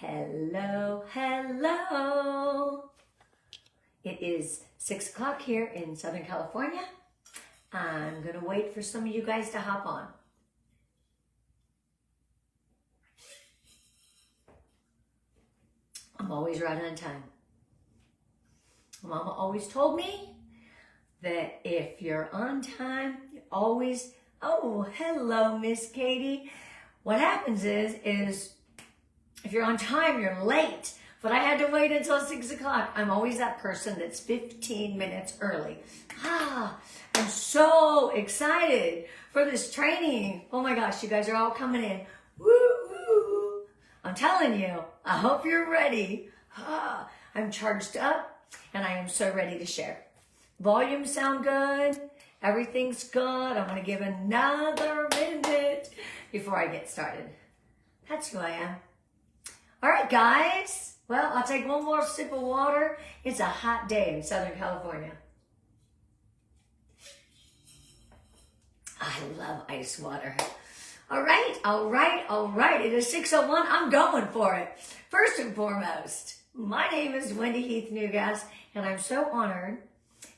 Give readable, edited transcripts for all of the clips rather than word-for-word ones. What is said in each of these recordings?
Hello, hello. It is 6 o'clock here in Southern California. I'm going to wait for some of you guys to hop on. I'm always right on time. Mama always told me that if you're on time, you always, oh, hello, Miss Katie. What happens is if you're on time, you're late. But I had to wait until 6 o'clock. I'm always that person that's 15 minutes early. I'm so excited for this training. Oh my gosh, you guys are all coming in. Woo, woo. I'm telling you, I hope you're ready. I'm charged up and I am so ready to share. Volumes sound good. Everything's good. I'm going to give another minute before I get started. That's who I am. All right, guys. Well, I'll take one more sip of water. It's a hot day in Southern California. I love ice water. All right. It is 6:01. I'm going for it. First and foremost, my name is Wendy Heath-Newgass, and I'm so honored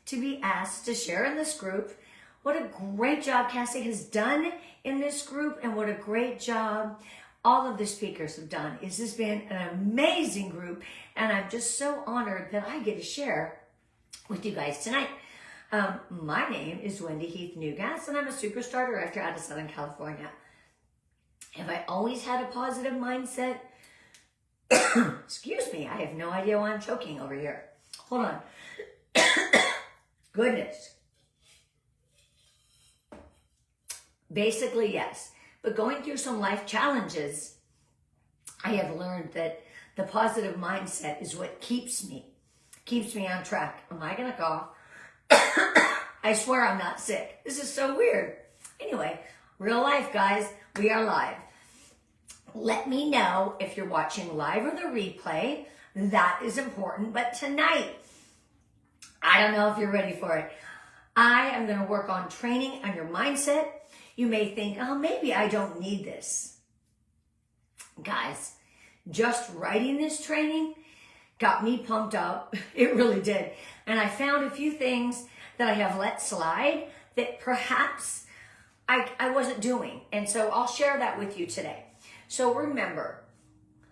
to be asked to share in this group. What a great job Cassie has done in this group, and what a great job all of the speakers have done. This has been an amazing group, and I'm just so honored that I get to share with you guys tonight. My name is Wendy Heath-Newgass, and I'm a superstar director out of Southern California. Have I always had a positive mindset? Excuse me, I have no idea why I'm choking over here. Hold on. Goodness. Basically, yes. But going through some life challenges, I have learned that the positive mindset is what keeps me on track. Am I going to cough? I swear I'm not sick. This is so weird. Anyway, real life, guys. We are live. Let me know if you're watching live or the replay. That is important. But tonight, I don't know if you're ready for it. I am going to work on training on your mindset. You may think, oh, maybe I don't need this. Guys, just writing this training got me pumped up. It really did. And I found a few things that I have let slide that perhaps I wasn't doing. And so I'll share that with you today. So remember,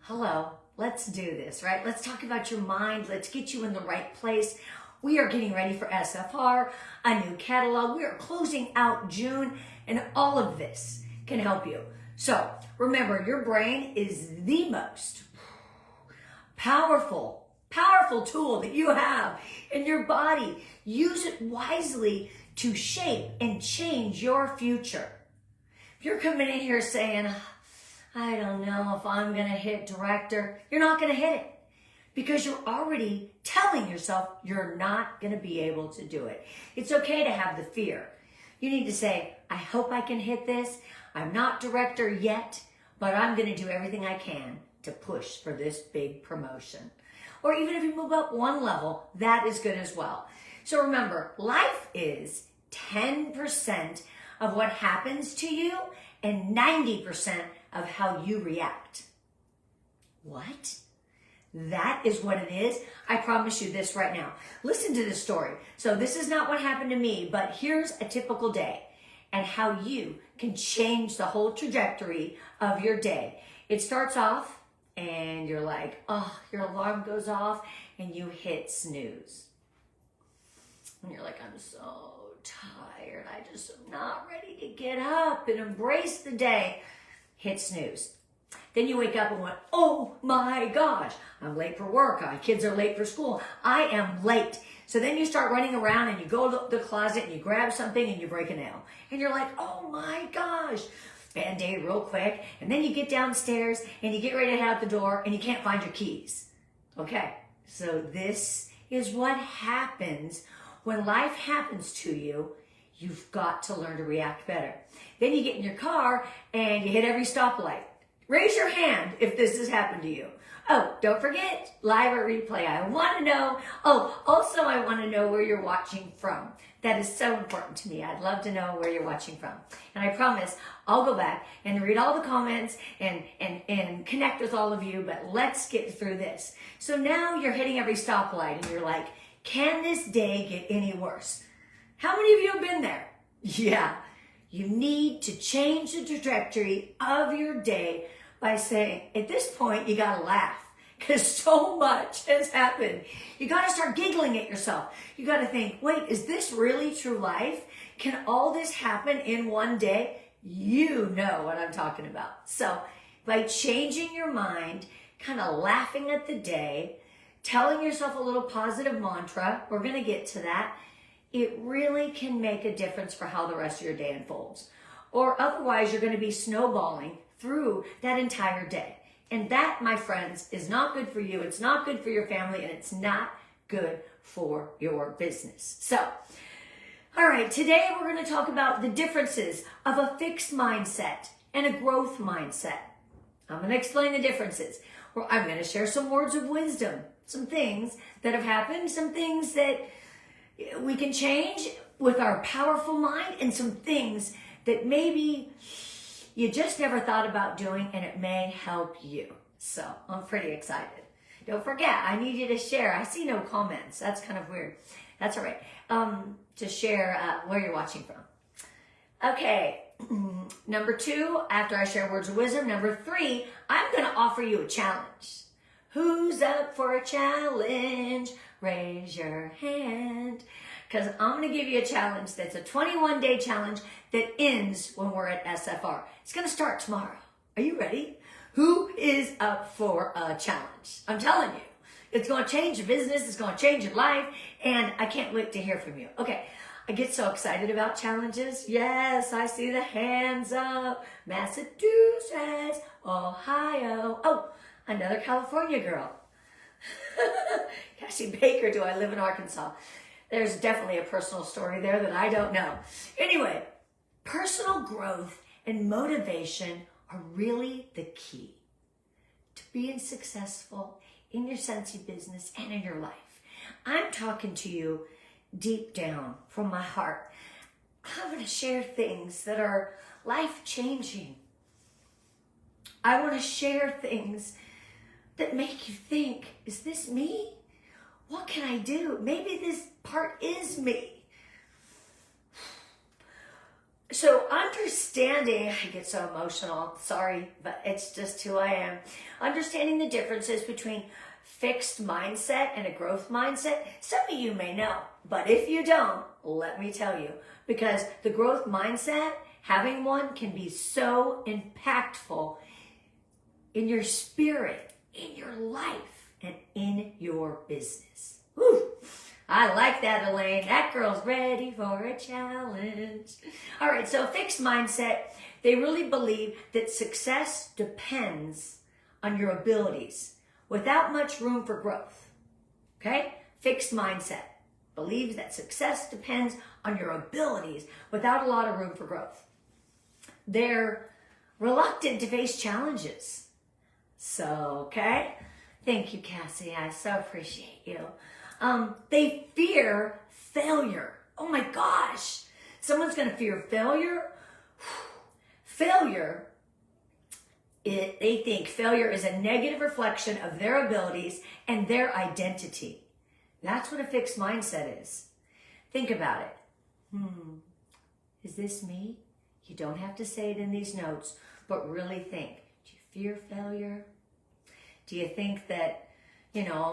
hello, let's do this, right? Let's talk about your mind. Let's get you in the right place. We are getting ready for SFR, a new catalog. We are closing out June, and all of this can help you. So remember, your brain is the most powerful tool that you have in your body. Use it wisely to shape and change your future. If you're coming in here saying, I don't know if I'm going to hit director, you're not going to hit it because you're already telling yourself you're not going to be able to do it. It's okay to have the fear. You need to say, I hope I can hit this. I'm not director yet, but I'm going to do everything I can to push for this big promotion. Or even if you move up one level, that is good as well. So remember, life is 10% of what happens to you and 90% of how you react. What? That is what it is. I promise you this right now. Listen to this story. So this is not what happened to me, but here's a typical day and how you can change the whole trajectory of your day. It starts off and you're like, oh, your alarm goes off and you hit snooze. And you're like, I'm so tired. I just am not ready to get up and embrace the day. Hit snooze. Then you wake up and went, oh my gosh, I'm late for work. My kids are late for school. I am late. So then you start running around and you go to the closet and you grab something and you break a nail. And you're like, oh my gosh. Band-Aid real quick. And then you get downstairs and you get ready to head out the door and you can't find your keys. Okay, so this is what happens when life happens to you. You've got to learn to react better. Then you get in your car and you hit every stoplight. Raise your hand if this has happened to you. Oh, don't forget, live or replay. I want to know. Oh, also I want to know where you're watching from. That is so important to me. I'd love to know where you're watching from. And I promise I'll go back and read all the comments and connect with all of you, but let's get through this. So now you're hitting every stoplight and you're like, can this day get any worse? How many of you have been there? Yeah. You need to change the trajectory of your day by saying, at this point, you got to laugh because so much has happened. You got to start giggling at yourself. You got to think, wait, is this really true life? Can all this happen in one day? You know what I'm talking about. So by changing your mind, kind of laughing at the day, telling yourself a little positive mantra, we're going to get to that, it really can make a difference for how the rest of your day unfolds. Or otherwise, you're going to be snowballing through that entire day. And that, my friends, is not good for you. It's not good for your family, and it's not good for your business. So, all right, today we're going to talk about the differences of a fixed mindset and a growth mindset. I'm going to explain the differences. Well, I'm going to share some words of wisdom, some things that have happened, some things that we can change with our powerful mind, and some things that maybe you just never thought about doing, and it may help you. So I'm pretty excited. Don't forget, I need you to share. I see no comments. That's kind of weird. That's all right. To share where you're watching from. Okay. Number 2, after I share words of wisdom. Number 3, I'm going to offer you a challenge. Who's up for a challenge? Raise your hand. Because I'm going to give you a challenge that's a 21-day challenge that ends when we're at SFR. It's going to start tomorrow. Are you ready? Who is up for a challenge? I'm telling you. It's going to change your business. It's going to change your life. And I can't wait to hear from you. Okay. I get so excited about challenges. Yes, I see the hands up. Massachusetts, Ohio. Oh, another California girl. Cassie Baker, do I live in Arkansas? There's definitely a personal story there that I don't know. Anyway, personal growth and motivation are really the key to being successful in your Scentsy business and in your life. I'm talking to you deep down from my heart. I'm going to share things that are life-changing. I want to share things that make you think, is this me? What can I do? Maybe this part is me. So understanding, I get so emotional, sorry, but it's just who I am. Understanding the differences between fixed mindset and a growth mindset. Some of you may know, but if you don't, let me tell you, because the growth mindset, having one can be so impactful in your spirit, in your life, and in your business. Whew. I like that, Elaine. That girl's ready for a challenge. All right, so fixed mindset, they really believe that success depends on your abilities without much room for growth. Okay? Fixed mindset believes that success depends on your abilities without a lot of room for growth. They're reluctant to face challenges. So, okay? Thank you, Cassie. I so appreciate you. They fear failure. Oh my gosh. Someone's going to fear failure. Failure, they think failure is a negative reflection of their abilities and their identity. That's what a fixed mindset is. Think about it. Is this me? You don't have to say it in these notes, but really think. Do you fear failure? Do you think that,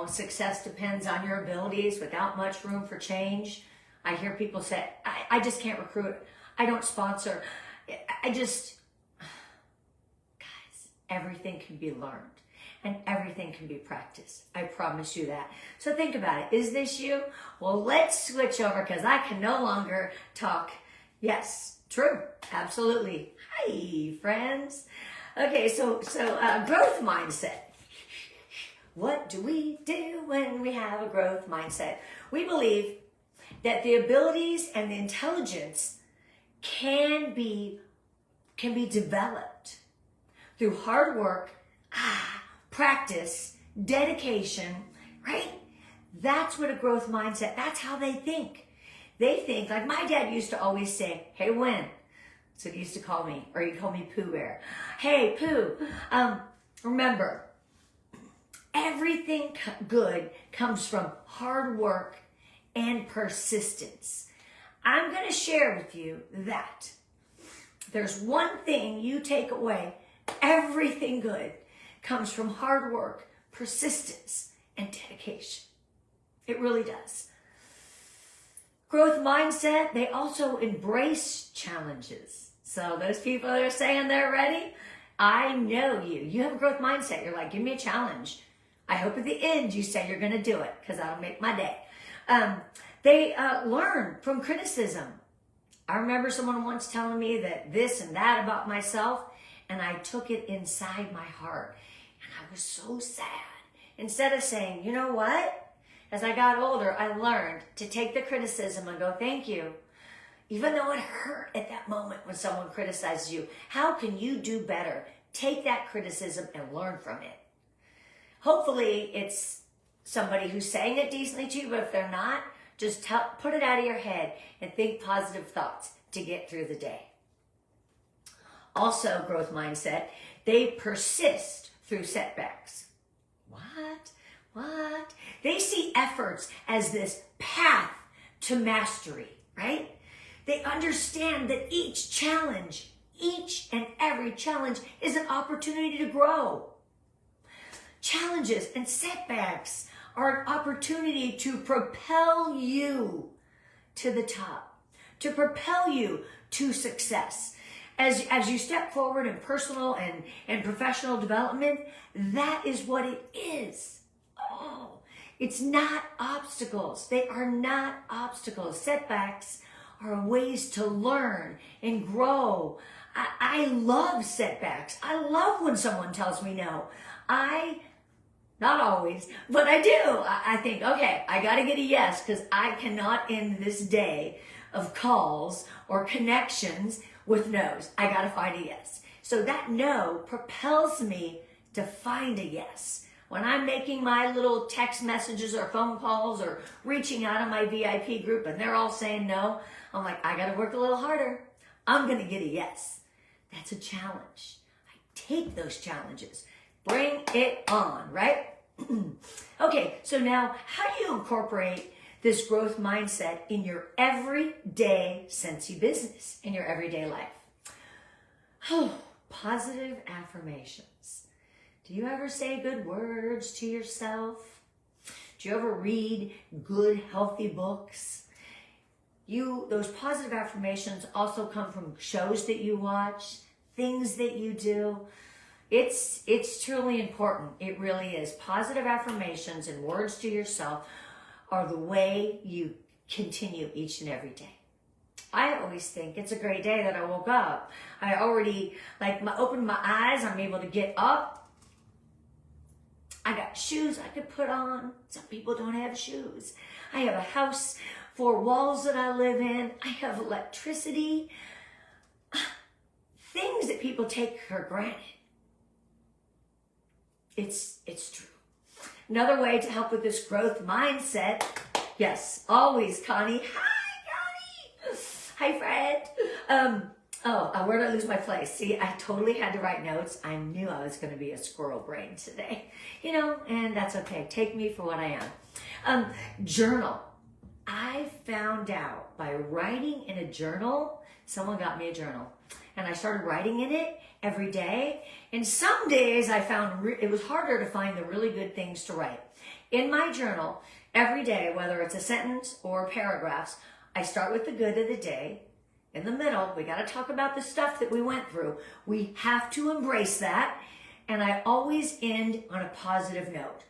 success depends on your abilities without much room for change? I hear people say, I just can't recruit. I don't sponsor. Guys, everything can be learned and everything can be practiced. I promise you that. So think about it. Is this you? Well, let's switch over because I can no longer talk. Yes, true. Absolutely. Hi, friends. Okay, so growth mindset. What do we do when we have a growth mindset? We believe that the abilities and the intelligence can be developed through hard work, practice, dedication, right? That's what a growth mindset, that's how they think. They think, like my dad used to always say, hey, Win. That's what he used to call me, or he'd call me Pooh Bear. Hey, Pooh, remember, everything good comes from hard work and persistence. I'm going to share with you that there's one thing you take away. Everything good comes from hard work, persistence, and dedication. It really does. Growth mindset, they also embrace challenges. So those people that are saying they're ready, I know you. You have a growth mindset. You're like, give me a challenge. I hope at the end you say you're going to do it because that'll make my day. They learn from criticism. I remember someone once telling me that this and that about myself, and I took it inside my heart. And I was so sad. Instead of saying, you know what? As I got older, I learned to take the criticism and go, thank you. Even though it hurt at that moment when someone criticizes you, how can you do better? Take that criticism and learn from it. Hopefully, it's somebody who's saying it decently to you, but if they're not, just put it out of your head and think positive thoughts to get through the day. Also, growth mindset, they persist through setbacks. What? They see efforts as this path to mastery, right? They understand that each and every challenge is an opportunity to grow. Challenges and setbacks are an opportunity to propel you to the top, to propel you to success. As you step forward in personal and professional development, that is what it is. Oh, it's not obstacles. They are not obstacles. Setbacks are ways to learn and grow. I love setbacks. I love when someone tells me no. Not always, but I do. I think, okay, I got to get a yes because I cannot end this day of calls or connections with no's. I got to find a yes. So that no propels me to find a yes. When I'm making my little text messages or phone calls or reaching out on my VIP group and they're all saying no, I'm like, I got to work a little harder. I'm going to get a yes. That's a challenge. I take those challenges. Bring it on, right? Okay, so now how do you incorporate this growth mindset in your everyday Scentsy business, in your everyday life? Oh, positive affirmations. Do you ever say good words to yourself? Do you ever read good, healthy books? Those positive affirmations also come from shows that you watch, things that you do. It's truly important. It really is. Positive affirmations and words to yourself are the way you continue each and every day. I always think it's a great day that I woke up. I already, opened my eyes. I'm able to get up. I got shoes I could put on. Some people don't have shoes. I have a house, 4 walls that I live in. I have electricity. Things that people take for granted. It's true. Another way to help with this growth mindset, yes, always, Connie. Hi, Connie. Hi, Fred. Where did I lose my place? See, I totally had to write notes. I knew I was going to be a squirrel brain today, and that's okay. Take me for what I am. Journal. I found out by writing in a journal, someone got me a journal, and I started writing in it every day. And some days I found it was harder to find the really good things to write. In my journal, every day, whether it's a sentence or paragraphs, I start with the good of the day. In the middle, we got to talk about the stuff that we went through. We have to embrace that. And I always end on a positive note.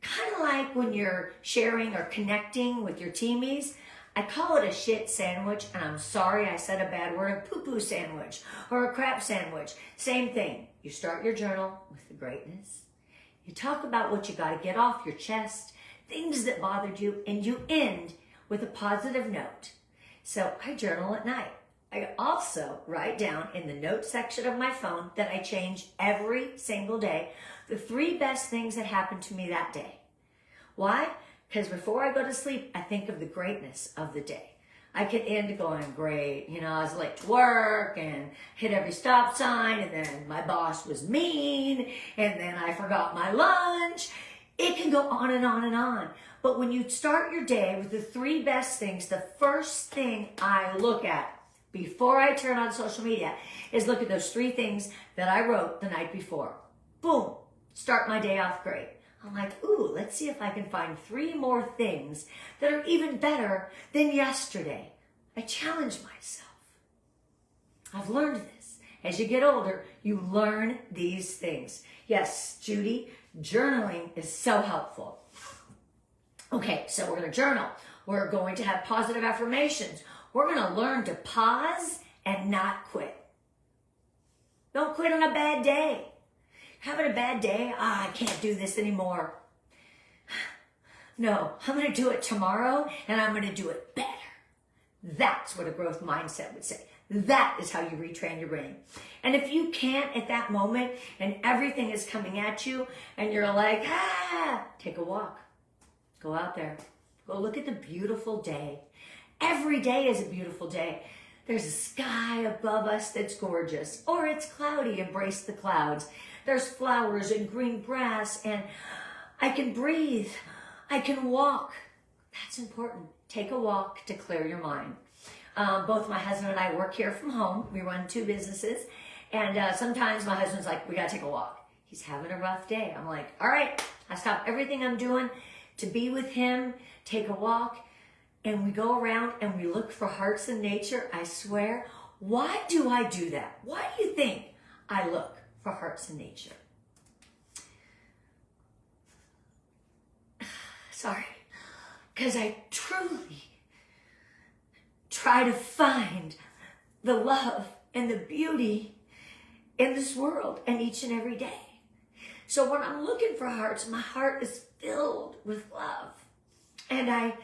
Kind of like when you're sharing or connecting with your teamies. I call it a shit sandwich, and I'm sorry I said a bad word, a poo-poo sandwich or a crap sandwich. Same thing. You start your journal with the greatness. You talk about what you got to get off your chest, things that bothered you, and you end with a positive note. So I journal at night. I also write down in the notes section of my phone that I change every single day the 3 best things that happened to me that day. Why? Because before I go to sleep, I think of the greatness of the day. I could end going, great, I was late to work and hit every stop sign, and then my boss was mean, and then I forgot my lunch. It can go on and on and on. But when you start your day with the 3 best things, the first thing I look at before I turn on social media is look at those 3 things that I wrote the night before. Boom, start my day off great. I'm like, ooh, let's see if I can find 3 more things that are even better than yesterday. I challenge myself. I've learned this. As you get older, you learn these things. Yes, Judy, journaling is so helpful. Okay, so we're going to journal. We're going to have positive affirmations. We're going to learn to pause and not quit. Don't quit on a bad day. Having a bad day, I can't do this anymore. No, I'm going to do it tomorrow, and I'm going to do it better. That's what a growth mindset would say. That is how you retrain your brain. And if you can't at that moment, and everything is coming at you, and you're like, take a walk. Go out there. Go look at the beautiful day. Every day is a beautiful day. There's a sky above us that's gorgeous, or it's cloudy. Embrace the clouds. There's flowers and green grass, and I can breathe. I can walk. That's important. Take a walk to clear your mind. Both my husband and I work here from home. We run 2 businesses, and sometimes my husband's like, we gotta take a walk. He's having a rough day. I'm like, all right, I stop everything I'm doing to be with him, take a walk, and we go around and we look for hearts in nature. I swear. Why do I do that? Why do you think I look for hearts in nature? Sorry. Because I truly try to find the love and the beauty in this world and each and every day. So when I'm looking for hearts, my heart is filled with love. And I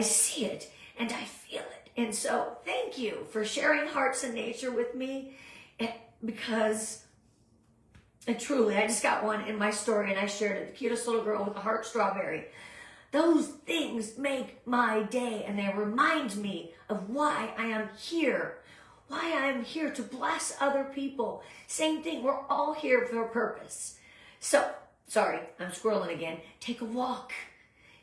see it and I feel it. And so thank you for sharing hearts in nature with me, because truly, I just got one in my story and I shared it. The cutest little girl with a heart strawberry. Those things make my day, and they remind me of why I am here. Why I am here to bless other people. Same thing, we're all here for a purpose. So, sorry, I'm squirreling again. Take a walk.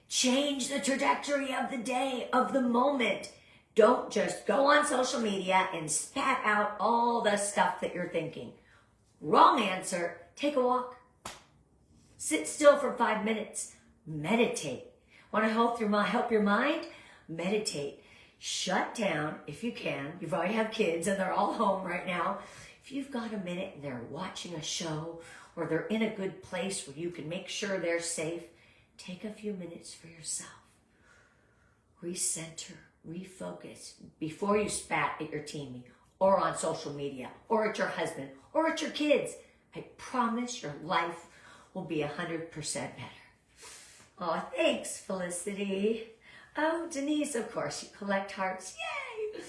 Change the trajectory of the day, of the moment. Don't just go on social media and spat out all the stuff that you're thinking. Wrong answer. Take a walk. Sit still for 5 minutes. Meditate. Want to help your mind? Meditate. Shut down if you can. You've already have kids and they're all home right now. If you've got a minute and they're watching a show, or they're in a good place where you can make sure they're safe, take a few minutes for yourself. Recenter, refocus before you spat at your teammate, or on social media, or at your husband, or at your kids. I promise your life will be 100% better. Oh, thanks, Felicity. Oh, Denise, of course, you collect hearts. Yay!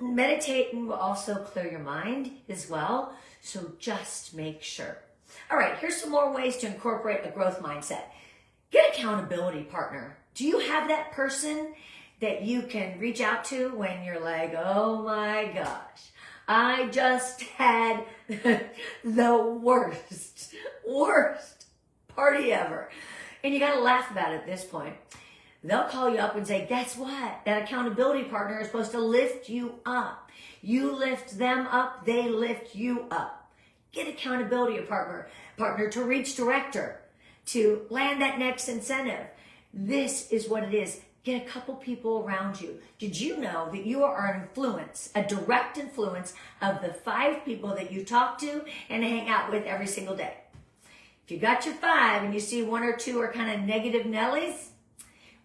Meditating will also clear your mind as well, so just make sure. All right, here's some more ways to incorporate a growth mindset. Get an accountability partner. Do you have that person that you can reach out to when you're like, oh my gosh, I just had the worst party ever. And you got to laugh about it at this point. They'll call you up and say, guess what? That accountability partner is supposed to lift you up. You lift them up, they lift you up. Get accountability partner to reach director, to land that next incentive. This is what it is. Get a couple people around you. Did you know that you are an influence, a direct influence of the 5 people that you talk to and hang out with every single day? If you got your 5 and you see 1 or 2 are kind of negative Nellies,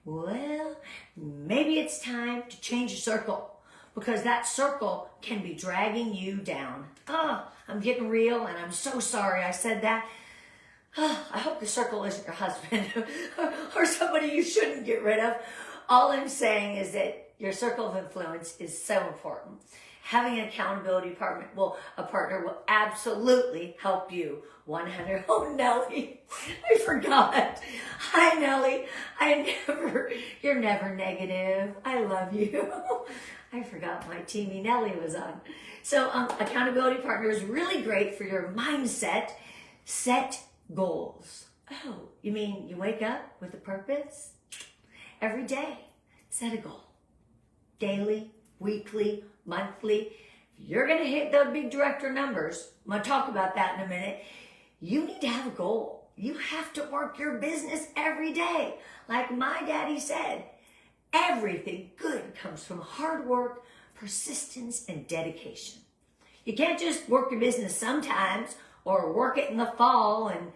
well, maybe it's time to change your circle, because that circle can be dragging you down. Oh, I'm getting real, and I'm so sorry I said that. Oh, I hope the circle isn't your husband or somebody you shouldn't get rid of. All I'm saying is that your circle of influence is so important. Having an accountability partner will absolutely help you. 100. Oh, Nellie, I forgot. Hi, Nellie. You're never negative. I love you. I forgot my teamy Nellie was on. So accountability partner is really great for your mindset. Set goals. Oh, you mean you wake up with a purpose? Every day, set a goal. Daily, weekly, monthly. If you're going to hit those big director numbers, I'm going to talk about that in a minute, you need to have a goal. You have to work your business every day. Like my daddy said, everything good comes from hard work, persistence, and dedication. You can't just work your business sometimes or work it in the fall and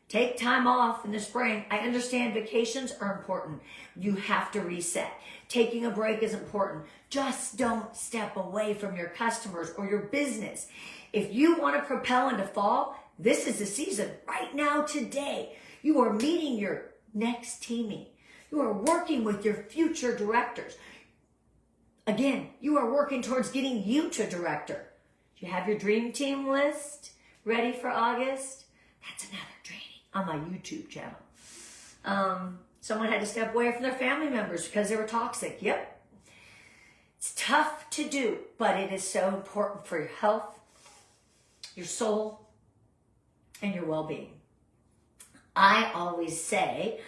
take time off in the spring. I understand vacations are important. You have to reset. Taking a break is important. Just don't step away from your customers or your business. If you want to propel into fall, this is the season. Right now, today, you are meeting your next teammate. You are working with your future directors. Again, you are working towards getting you to director. Do you have your dream team list ready for August? That's another training on my YouTube channel. Someone had to step away from their family members because they were toxic. Yep. It's tough to do, but it is so important for your health, your soul, and your well-being. I always say,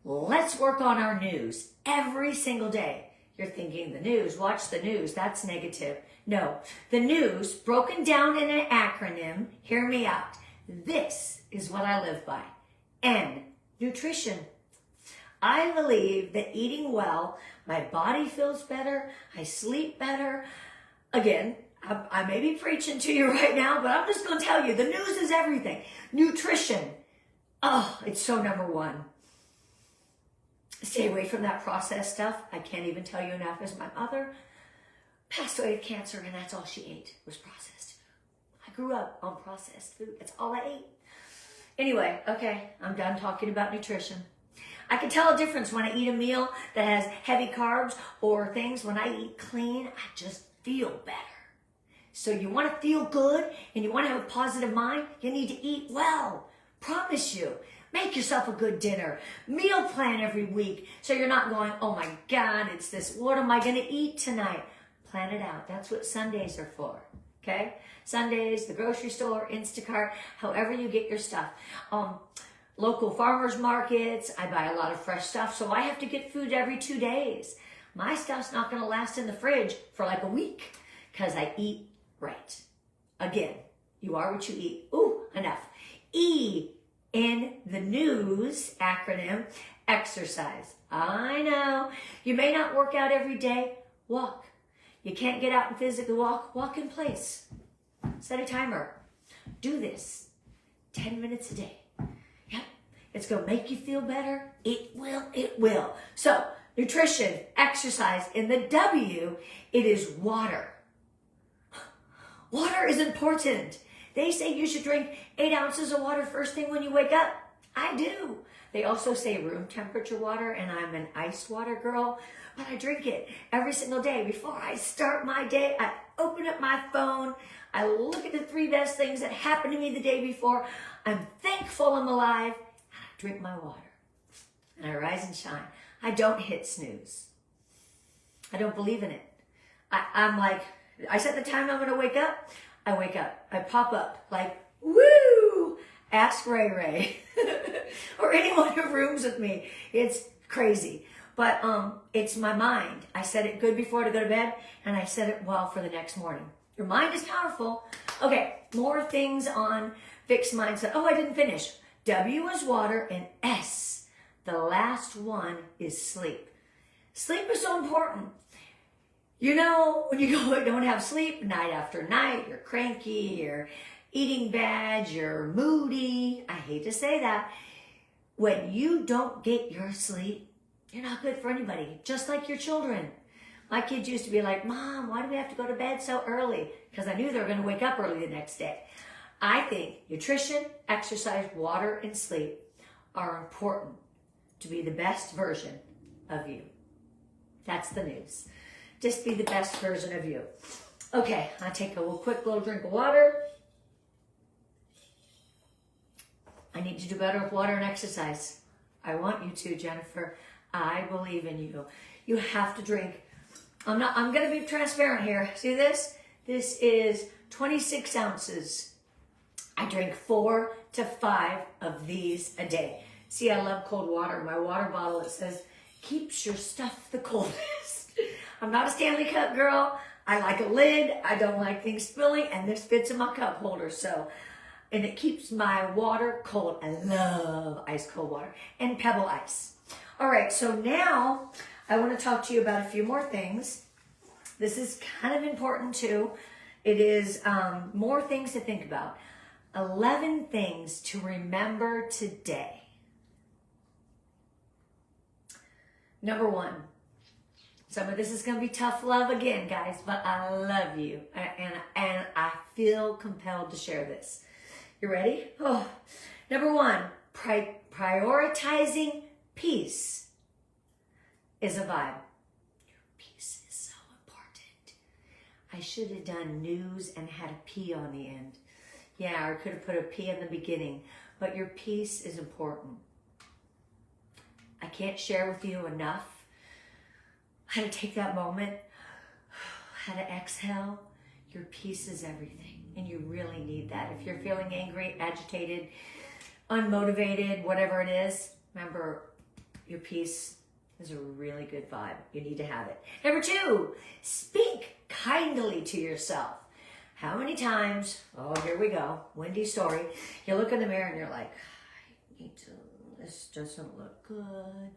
let's work on our news every single day. You're thinking the news, watch the news, that's negative. No, the news broken down in an acronym, hear me out. This is what I live by. N, nutrition. I believe that eating well, my body feels better, I sleep better. Again, I may be preaching to you right now, but I'm just going to tell you, the news is everything. Nutrition. Oh, it's so number one. Stay away from that processed stuff. I can't even tell you enough. As my mother passed away of cancer, and that's all she ate was processed food. I grew up on processed food. That's all I ate. Anyway, okay, I'm done talking about nutrition. I can tell a difference when I eat a meal that has heavy carbs or things. When I eat clean, I just feel better. So you want to feel good and you want to have a positive mind, you need to eat well. Promise you. Make yourself a good dinner. Meal plan every week so you're not going, oh my God, it's this. What am I going to eat tonight? Plan it out. That's what Sundays are for. Okay? Sundays, the grocery store, Instacart, however you get your stuff. Local farmers markets, I buy a lot of fresh stuff, so I have to get food every 2 days. My stuff's not going to last in the fridge for like a week because I eat right. Again, you are what you eat. Ooh, enough. E in the N.E.W.S acronym, exercise. I know. You may not work out every day. Walk. You can't get out and physically walk. Walk in place. Set a timer. Do this 10 minutes a day. Yep. It's going to make you feel better. It will. It will. So, nutrition, exercise. In the W, it is water. Water is important. They say you should drink 8 ounces of water first thing when you wake up. I do. They also say room temperature water, and I'm an iced water girl, but I drink it every single day. Before I start my day, I open up my phone, I look at the 3 best things that happened to me the day before. I'm thankful I'm alive, and I drink my water. And I rise and shine. I don't hit snooze. I don't believe in it. I'm like, I set the time I'm going to wake up. I wake up. I pop up like, woo! Ask Ray Ray. Or anyone who rooms with me. It's crazy. But it's my mind. I set it good before to go to bed, and I set it well for the next morning. Your mind is powerful. Okay, more things on fixed mindset. Oh, I didn't finish. W is water, and S, the last one, is sleep. Sleep is so important. You know, when you don't have sleep night after night, you're cranky, you're eating bad, you're moody. I hate to say that. When you don't get your sleep, you're not good for anybody, just like your children. My kids used to be like, Mom, why do we have to go to bed so early? Because I knew they were going to wake up early the next day. I think nutrition, exercise, water, and sleep are important to be the best version of you. That's the news. Just be the best version of you. Okay, I'll take a quick little drink of water. I need to do better with water and exercise. I want you to, Jennifer. I believe in you. You have to drink. I'm going to be transparent here. See this? This is 26 ounces. I drink 4 to 5 of these a day. See, I love cold water. My water bottle, it says, keeps your stuff the coldest. I'm not a Stanley Cup girl. I like a lid. I don't like things spilling, and this fits in my cup holder. And it keeps my water cold. I love ice cold water and pebble ice. All right, so now I want to talk to you about a few more things. This is kind of important too. It is more things to think about. 11 things to remember today. Number 1. Some of this is going to be tough love again, guys, but I love you. And I feel compelled to share this. You ready? Oh. Number 1, prioritizing peace is a vibe. Your peace is so important. I should have done news and had a P on the end. Yeah, or could have put a P in the beginning. But your peace is important. I can't share with you enough how to take that moment, how to exhale. Your peace is everything, and you really need that. If you're feeling angry, agitated, unmotivated, whatever it is, remember, your peace is a really good vibe. You need to have it. Number 2, speak kindly to yourself. How many times, oh, here we go, Wendy's story, you look in the mirror and you're like, this doesn't look good.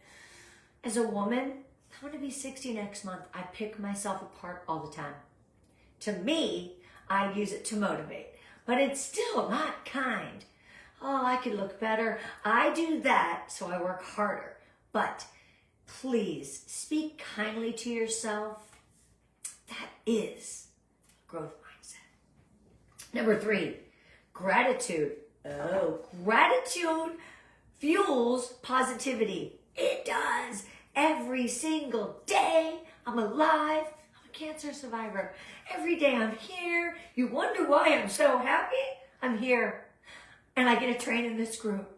As a woman, I'm going to be 60 next month. I pick myself apart all the time. To me, I use it to motivate, but it's still not kind. Oh, I could look better. I do that, so I work harder. But please speak kindly to yourself. That is growth mindset. Number 3, gratitude. Oh, gratitude fuels positivity. It does. Every single day I'm alive. I'm a cancer survivor. Every day I'm here. You wonder why I'm so happy? I'm here. And I get to train in this group.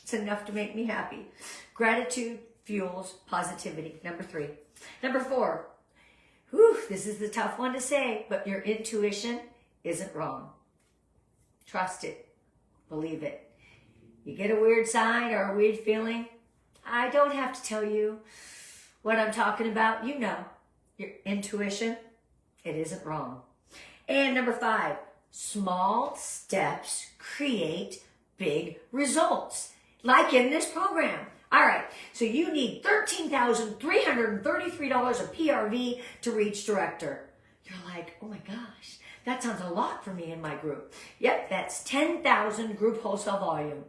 It's enough to make me happy. Gratitude fuels positivity. Number 3. Number 4. Whew, this is the tough one to say, but your intuition isn't wrong. Trust it. Believe it. You get a weird sign or a weird feeling, I don't have to tell you what I'm talking about. You know, your intuition, it isn't wrong. And number 5, small steps create big results, like in this program. All right, so you need $13,333 of PRV to reach director. You're like, oh my gosh, that sounds a lot for me in my group. Yep, that's 10,000 group wholesale volume.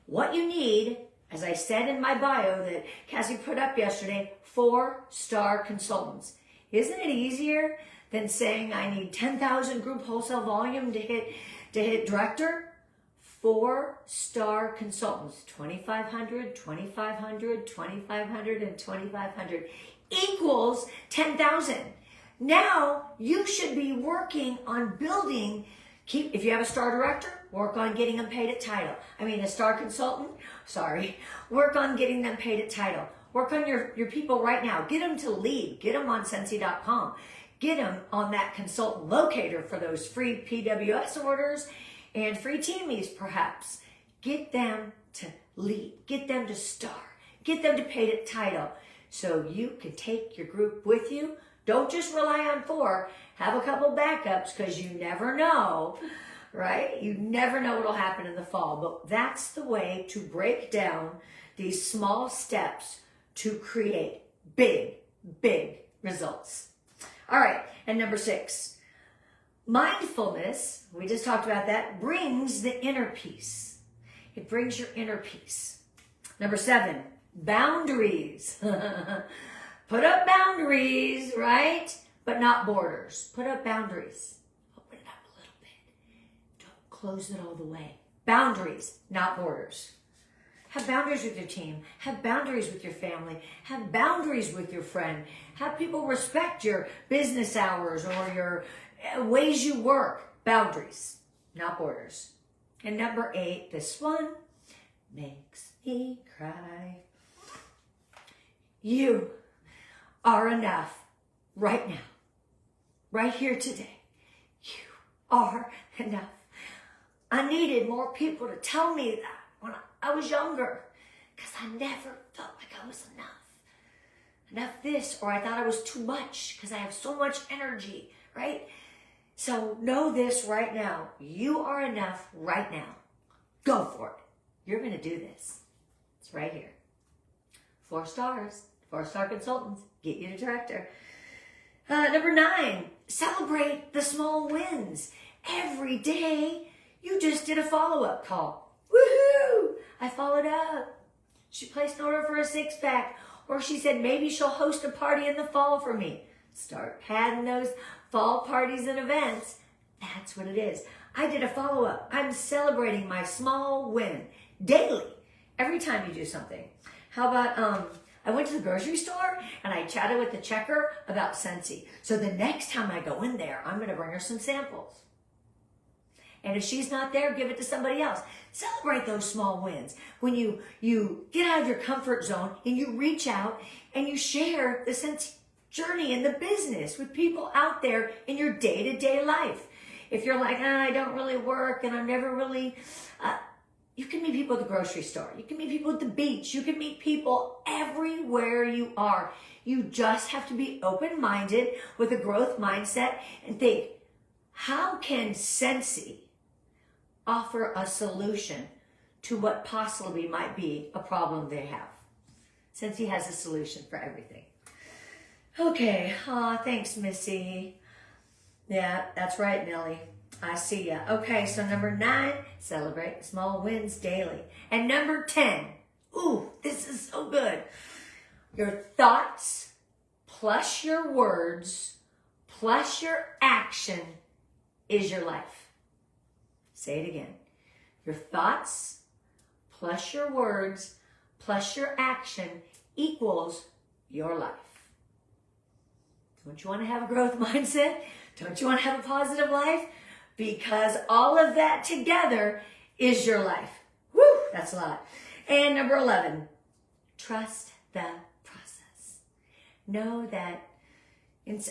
What you need, as I said in my bio that Cassie put up yesterday, 4-star consultants. Isn't it easier than saying I need 10,000 group wholesale volume to hit director? 4-star consultants, 2,500, 2,500, 2,500, and 2,500 equals 10,000. Now you should be working on building. If you have a star director, work on getting them paid at title. A star consultant, work on getting them paid at title. Work on your people right now. Get them to lead. Get them on Sensi.com. Get them on that consultant locator for those free PWS orders and free teamies, perhaps. Get them to lead. Get them to star. Get them to paid at title so you can take your group with you. Don't just rely on 4. Have a couple backups because you never know, right? You never know what will happen in the fall. But that's the way to break down these small steps to create big, big results. All right, and number 6, mindfulness, we just talked about that, brings the inner peace. It brings your inner peace. Number 7, boundaries. Put up boundaries, right? But not borders. Put up boundaries. Open it up a little bit. Don't close it all the way. Boundaries, not borders. Have boundaries with your team. Have boundaries with your family. Have boundaries with your friend. Have people respect your business hours or your ways you work. Boundaries, not borders. And number 8, this one makes me cry. You are enough right now, right here today. You are enough. I needed more people to tell me that when I was younger, because I never felt like I was enough. Enough this, or I thought I was too much because I have so much energy, right? So know this right now. You are enough right now. Go for it. You're going to do this. It's right here. 4 stars. 4-star consultants. Get you to director. Number 9, celebrate the small wins. Every day, you just did a follow-up call. Woohoo! I followed up. She placed an order for a 6-pack. Or she said maybe she'll host a party in the fall for me. Start padding those fall parties and events. That's what it is. I did a follow-up. I'm celebrating my small win daily. Every time you do something. How about, I went to the grocery store and I chatted with the checker about Scentsy. So the next time I go in there, I'm going to bring her some samples. And if she's not there, give it to somebody else. Celebrate those small wins. When you get out of your comfort zone and you reach out and you share the Scentsy journey in the business with people out there in your day-to-day life. If you're like, I don't really work and I'm never really, you can meet people at the grocery store. You can meet people at the beach. You can meet people everywhere you are. You just have to be open-minded with a growth mindset and think, how can Scentsy offer a solution to what possibly might be a problem they have? Scentsy has a solution for everything. Okay, thanks, Missy. Yeah, that's right, Nellie. I see ya. Okay, so number 9, celebrate small wins daily. And number 10, ooh, this is so good. Your thoughts plus your words plus your action is your life. Say it again. Your thoughts plus your words plus your action equals your life. Don't you want to have a growth mindset? Don't you want to have a positive life? Because all of that together is your life. Woo, that's a lot. And number 11, trust the process. Know that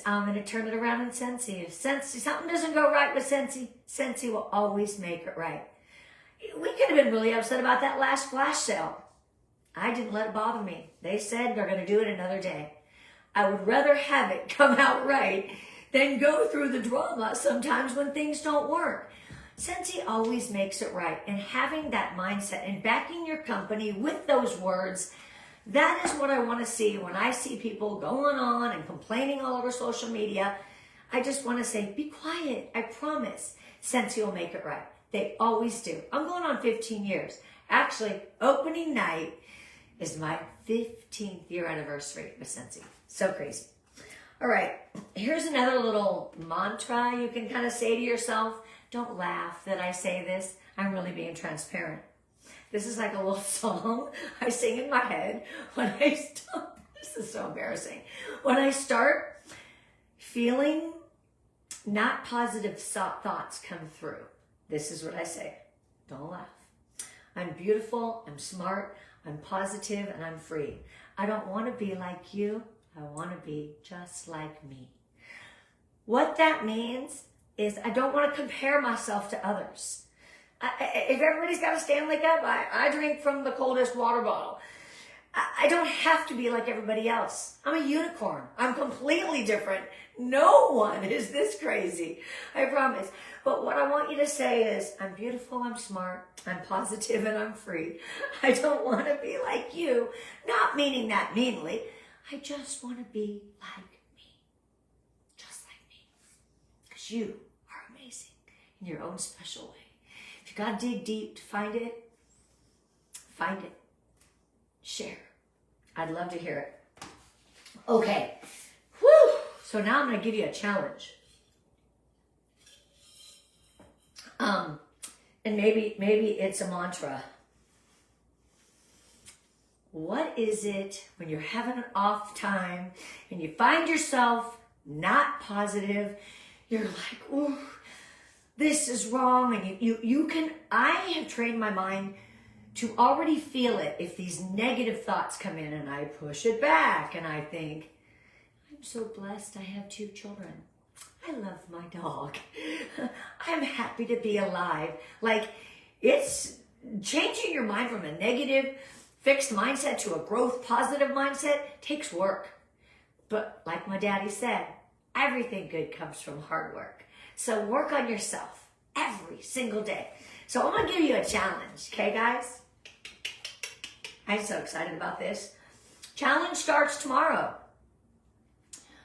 I'm going to turn it around in Scentsy. If something doesn't go right with Scentsy, Scentsy will always make it right. We could have been really upset about that last flash sale. I didn't let it bother me. They said they're going to do it another day. I would rather have it come out right than go through the drama sometimes when things don't work. Scentsy always makes it right. And having that mindset and backing your company with those words, that is what I want to see when I see people going on and complaining all over social media. I just want to say, be quiet. I promise Scentsy will make it right. They always do. I'm going on 15 years. Actually, opening night is my 15th year anniversary with Scentsy. So crazy. All right, here's another little mantra you can kind of say to yourself. Don't laugh that I say this. I'm really being transparent. This is like a little song I sing in my head when I start. This is so embarrassing. When I start feeling not positive thoughts come through, this is what I say. Don't laugh. I'm beautiful, I'm smart, I'm positive, and I'm free. I don't want to be like you. I want to be just like me. What that means is I don't want to compare myself to others. If everybody's got a Stanley Cup, I drink from the coldest water bottle. I don't have to be like everybody else. I'm a unicorn. I'm completely different. No one is this crazy. I promise. But what I want you to say is, I'm beautiful, I'm smart, I'm positive, and I'm free. I don't want to be like you. Not meaning that meanly. I just want to be like me. Just like me. Because you are amazing in your own special way. If you got to dig deep to find it, find it. Share. I'd love to hear it. Okay. Whew. So now I'm going to give you a challenge. And maybe it's a mantra. what is it when you're having an off time and you find yourself not positive? You're like, ooh, this is wrong. And I have trained my mind to already feel it if these negative thoughts come in, and I push it back and I think, I'm so blessed I have 2 children. I love my dog. I'm happy to be alive. Like, it's changing your mind from a negative fixed mindset to a growth positive mindset takes work. But like my daddy said, everything good comes from hard work. So work on yourself every single day. So I'm going to give you a challenge. Okay, guys? I'm so excited about this. Challenge starts tomorrow.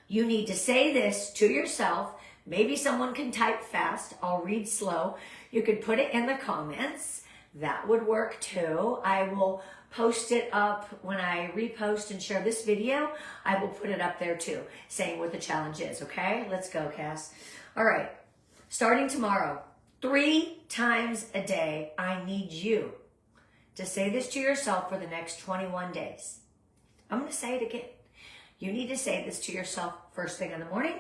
You need to say this to yourself. Maybe someone can type fast. I'll read slow. You could put it in the comments. That would work too. I will post it up when I repost and share this video. I will put it up there too, saying what the challenge is, okay? Let's go, Cass. All right, starting tomorrow, 3 times a day, I need you to say this to yourself for the next 21 days. I'm going to say it again. You need to say this to yourself first thing in the morning,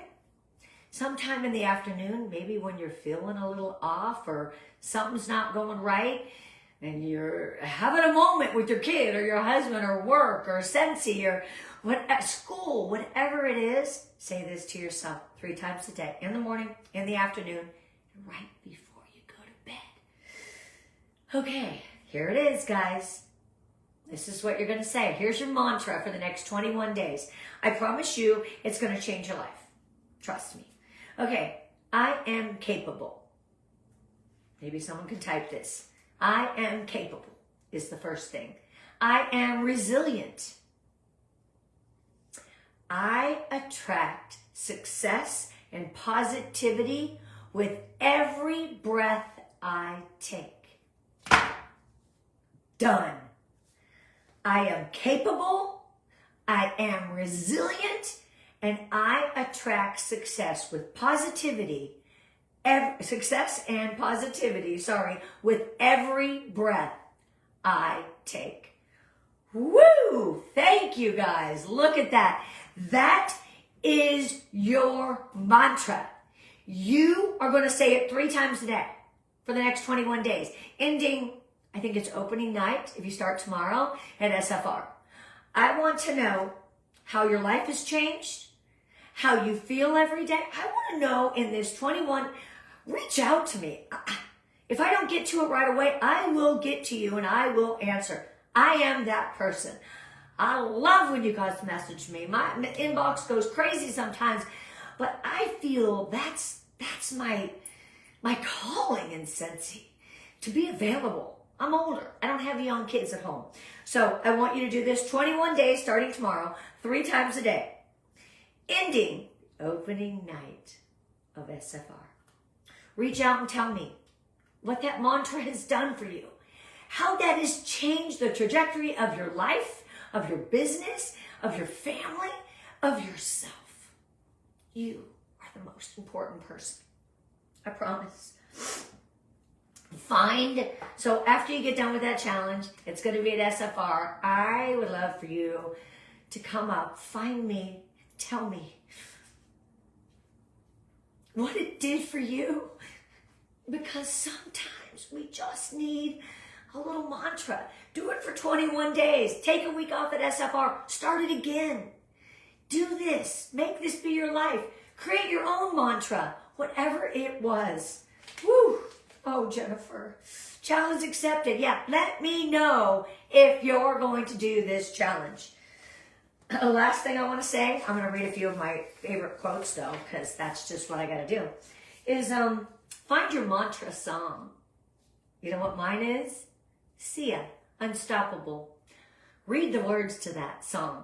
sometime in the afternoon, maybe when you're feeling a little off or something's not going right and you're having a moment with your kid or your husband or work or Sensi or at school, whatever it is, say this to yourself 3 times a day, in the morning, in the afternoon, and right before you go to bed. Okay, here it is, guys. This is what you're going to say. Here's your mantra for the next 21 days. I promise you it's going to change your life. Trust me. Okay, I am capable. Maybe someone can type this. I am capable is the first thing. I am resilient. I attract success and positivity with every breath I take. Done. I am capable, I am resilient, and I attract success with positivity, with every breath I take. Woo! Thank you, guys. Look at that. That is your mantra. You are going to say it 3 times a day for the next 21 days, ending, I think it's opening night if you start tomorrow at SFR. I want to know how your life has changed, how you feel every day. I want to know in this 21, reach out to me. If I don't get to it right away, I will get to you and I will answer. I am that person. I love when you guys message me. My inbox goes crazy sometimes, but I feel that's my calling in Sensi, to be available. I'm older. I don't have young kids at home. So I want you to do this 21 days starting tomorrow, 3 times a day, ending opening night of SFR. Reach out and tell me what that mantra has done for you, how that has changed the trajectory of your life, of your business, of your family, of yourself. You are the most important person. I promise. So after you get done with that challenge, it's going to be at SFR. I would love for you to come up, find me, tell me what it did for you. Because sometimes we just need a little mantra. Do it for 21 days. Take a week off at SFR. Start it again. Do this. Make this be your life. Create your own mantra, whatever it was. Woo! Oh, Jennifer. Challenge accepted. Yeah, let me know if you're going to do this challenge. The last thing I want to say, I'm going to read a few of my favorite quotes, though, because that's just what I got to do, is find your mantra song. You know what mine is? Sia, Unstoppable. Read the words to that song.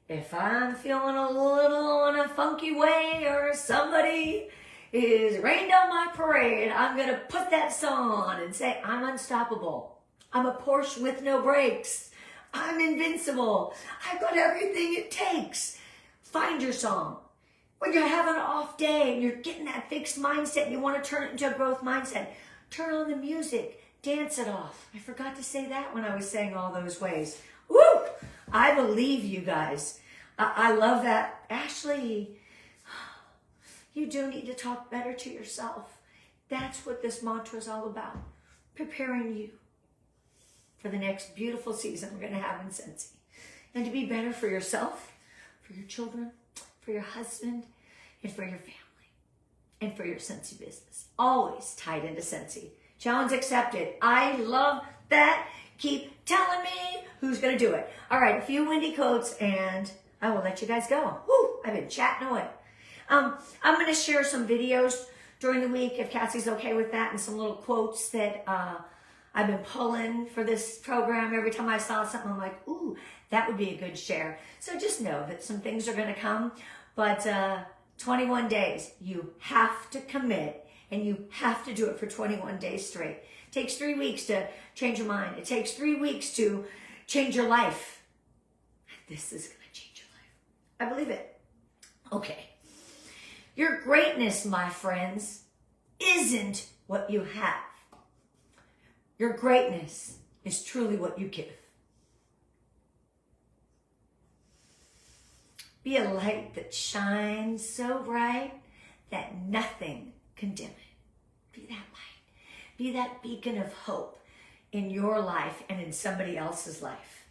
If I'm feeling a little in a funky way or somebody is rained on my parade, I'm going to put that song on and say, I'm unstoppable. I'm a Porsche with no brakes. I'm invincible. I've got everything it takes. Find your song. When you're having an off day and you're getting that fixed mindset and you want to turn it into a growth mindset, turn on the music, dance it off. I forgot to say that when I was saying all those ways. Woo! I believe you guys. I love that. Ashley, you do need to talk better to yourself. That's what this mantra is all about. Preparing you for the next beautiful season we're going to have in Scentsy. And to be better for yourself, for your children, for your husband, and for your family. And for your Scentsy business. Always tied into Scentsy. Challenge accepted. I love that. Keep telling me who's going to do it. All right, a few windy quotes and I will let you guys go. Woo, I've been chatting away. I'm going to share some videos during the week if Cassie's okay with that, and some little quotes that I've been pulling for this program. Every time I saw something, I'm like, ooh, that would be a good share. So just know that some things are going to come, but 21 days, you have to commit, and you have to do it for 21 days straight. It takes 3 weeks to change your mind. It takes 3 weeks to change your life. This is going to change your life. I believe it. Okay. Your greatness, my friends, isn't what you have. Your greatness is truly what you give. Be a light that shines so bright that nothing can dim it. Be that light. Be that beacon of hope in your life and in somebody else's life.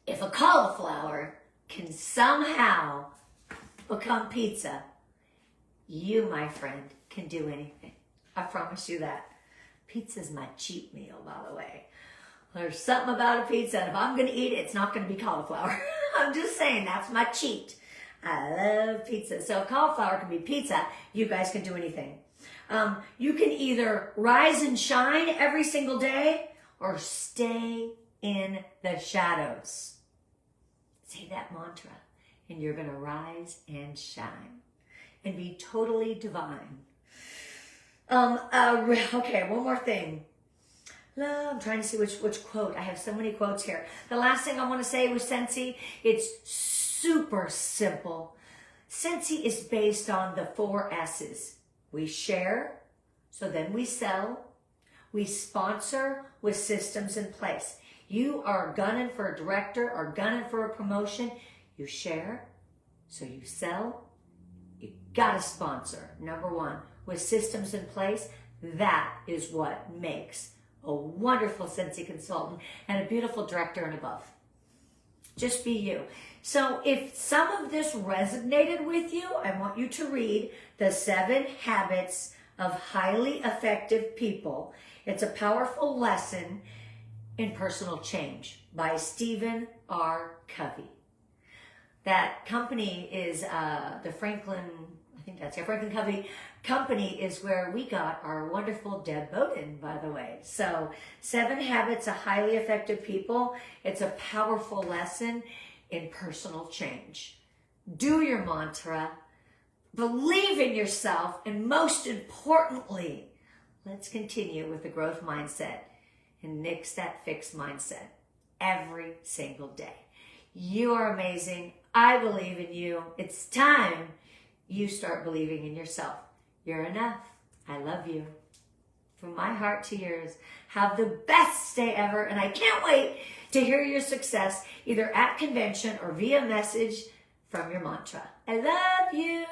If a cauliflower can somehow become pizza, you, my friend, can do anything. I promise you that. Pizza's my cheat meal, by the way. There's something about a pizza, and if I'm going to eat it, it's not going to be cauliflower. I'm just saying, that's my cheat. I love pizza. So if cauliflower can be pizza, you guys can do anything. You can either rise and shine every single day or stay in the shadows. Say that mantra, and you're going to rise and shine and be totally divine. Okay, one more thing. I'm trying to see which quote. I have so many quotes here. The last thing I want to say with Scentsy, it's super simple. Scentsy is based on the 4 S's. We share, so then we sell. We sponsor with systems in place. You are gunning for a director or gunning for a promotion. You share, so you sell. You got to sponsor, number 1, with systems in place. That is what makes a wonderful Scentsy consultant and a beautiful director and above. Just be you. So if some of this resonated with you, I want you to read The 7 Habits of Highly Effective People. It's a powerful lesson in personal change by Stephen R. Covey. That company is the Franklin Covey company is where we got our wonderful Deb Bowden, by the way. So 7 Habits of Highly Effective People. It's a powerful lesson in personal change. Do your mantra, believe in yourself, and most importantly, let's continue with the growth mindset and nix that fixed mindset every single day. You are amazing. I believe in you. It's time you start believing in yourself. You're enough. I love you. From my heart to yours, have the best day ever, and I can't wait to hear your success either at convention or via message from your mantra. I love you.